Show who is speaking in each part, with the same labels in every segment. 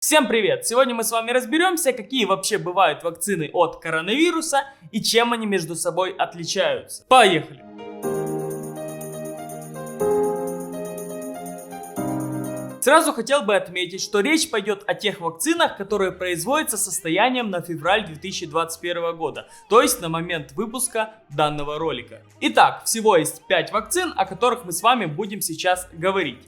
Speaker 1: Всем привет! Сегодня мы с вами разберемся, какие вообще бывают вакцины от коронавируса и чем они между собой отличаются. Поехали! Сразу хотел бы отметить, что речь пойдет о тех вакцинах, которые производятся состоянием на февраль 2021 года, то есть на момент выпуска данного ролика. Итак, всего есть 5 вакцин, о которых мы с вами будем сейчас говорить.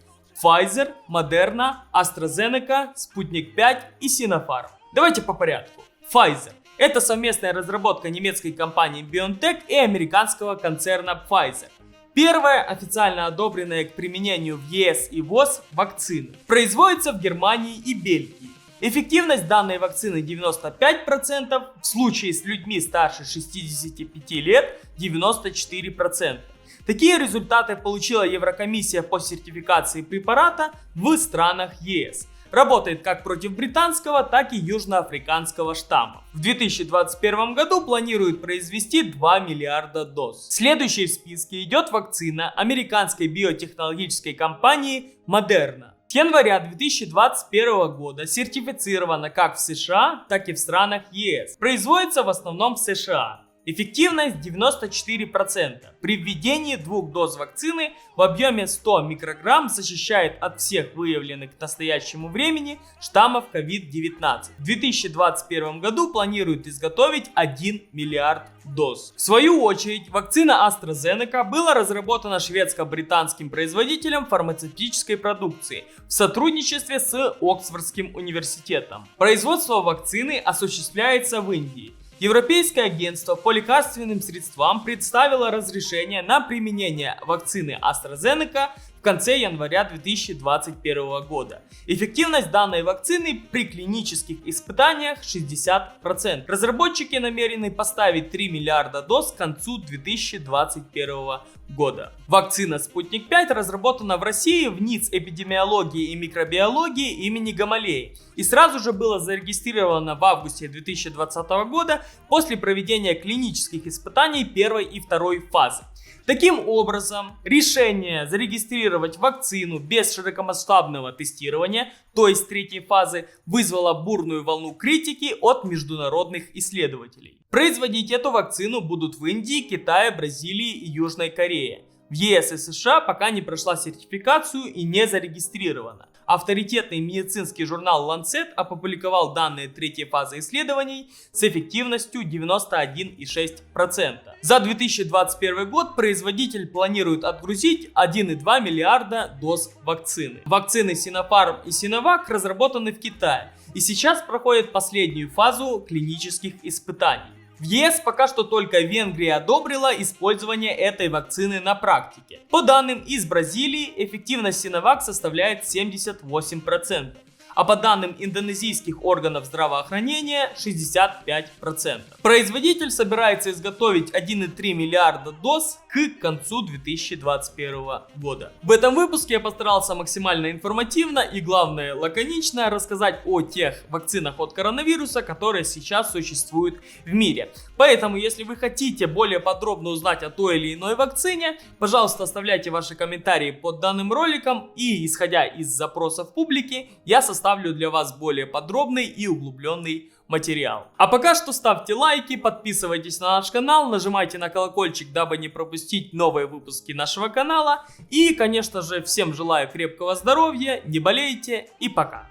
Speaker 1: Pfizer, Moderna, AstraZeneca, Sputnik 5 и Sinopharm. Давайте по порядку. Pfizer. Это совместная разработка немецкой компании BioNTech и американского концерна Pfizer. Первая официально одобренная к применению в ЕС и ВОЗ вакцина. Производится в Германии и Бельгии. Эффективность данной вакцины 95%, в случае с людьми старше 65 лет 94%. Такие результаты получила Еврокомиссия по сертификации препарата в странах ЕС. Работает как против британского, так и южноафриканского штамма. В 2021 году планируют произвести 2 миллиарда доз. Следующей в списке идет вакцина американской биотехнологической компании Moderna. С января 2021 года сертифицирована как в США, так и в странах ЕС. Производится в основном в США. Эффективность 94%. При введении 2 доз вакцины в объеме 100 микрограмм защищает от всех выявленных к настоящему времени штаммов COVID-19. В 2021 году планируют изготовить 1 миллиард доз. В свою очередь, вакцина AstraZeneca была разработана шведско-британским производителем фармацевтической продукции в сотрудничестве с Оксфордским университетом. Производство вакцины осуществляется в Индии. Европейское агентство по лекарственным средствам представило разрешение на применение вакцины AstraZeneca в конце января 2021 года. Эффективность данной вакцины при клинических испытаниях 60%. Разработчики намерены поставить 3 миллиарда доз к концу 2021 года. Вакцина Sputnik 5 разработана в России в НИЦ эпидемиологии и микробиологии имени Гамалеи и сразу же была зарегистрирована в августе 2020 года после проведения клинических испытаний первой и второй фазы. Таким образом, решение зарегистрировать вакцину без широкомасштабного тестирования, то есть третьей фазы, вызвало бурную волну критики от международных исследователей. Производить эту вакцину будут в Индии, Китае, Бразилии и Южной Корее. В ЕС и США пока не прошла сертификацию и не зарегистрирована. Авторитетный медицинский журнал Lancet опубликовал данные третьей фазы исследований с эффективностью 91,6%. За 2021 год производитель планирует отгрузить 1,2 миллиарда доз вакцины. Вакцины Sinopharm и Sinovac разработаны в Китае и сейчас проходят последнюю фазу клинических испытаний. В ЕС пока что только Венгрия одобрила использование этой вакцины на практике. По данным из Бразилии, эффективность Sinovac составляет 78%, а по данным индонезийских органов здравоохранения 65%. Производитель собирается изготовить 1,3 миллиарда доз к концу 2021 года. В этом выпуске я постарался максимально информативно и, главное, лаконично рассказать о тех вакцинах от коронавируса, которые сейчас существуют в мире. Поэтому, если вы хотите более подробно узнать о той или иной вакцине, пожалуйста, оставляйте ваши комментарии под данным роликом, и, исходя из запросов публики, я составлю для вас более подробный и углубленный материал. А пока что ставьте лайки, подписывайтесь на наш канал, нажимайте на колокольчик, дабы не пропустить новые выпуски нашего канала. И, конечно же, всем желаю крепкого здоровья, не болейте и пока.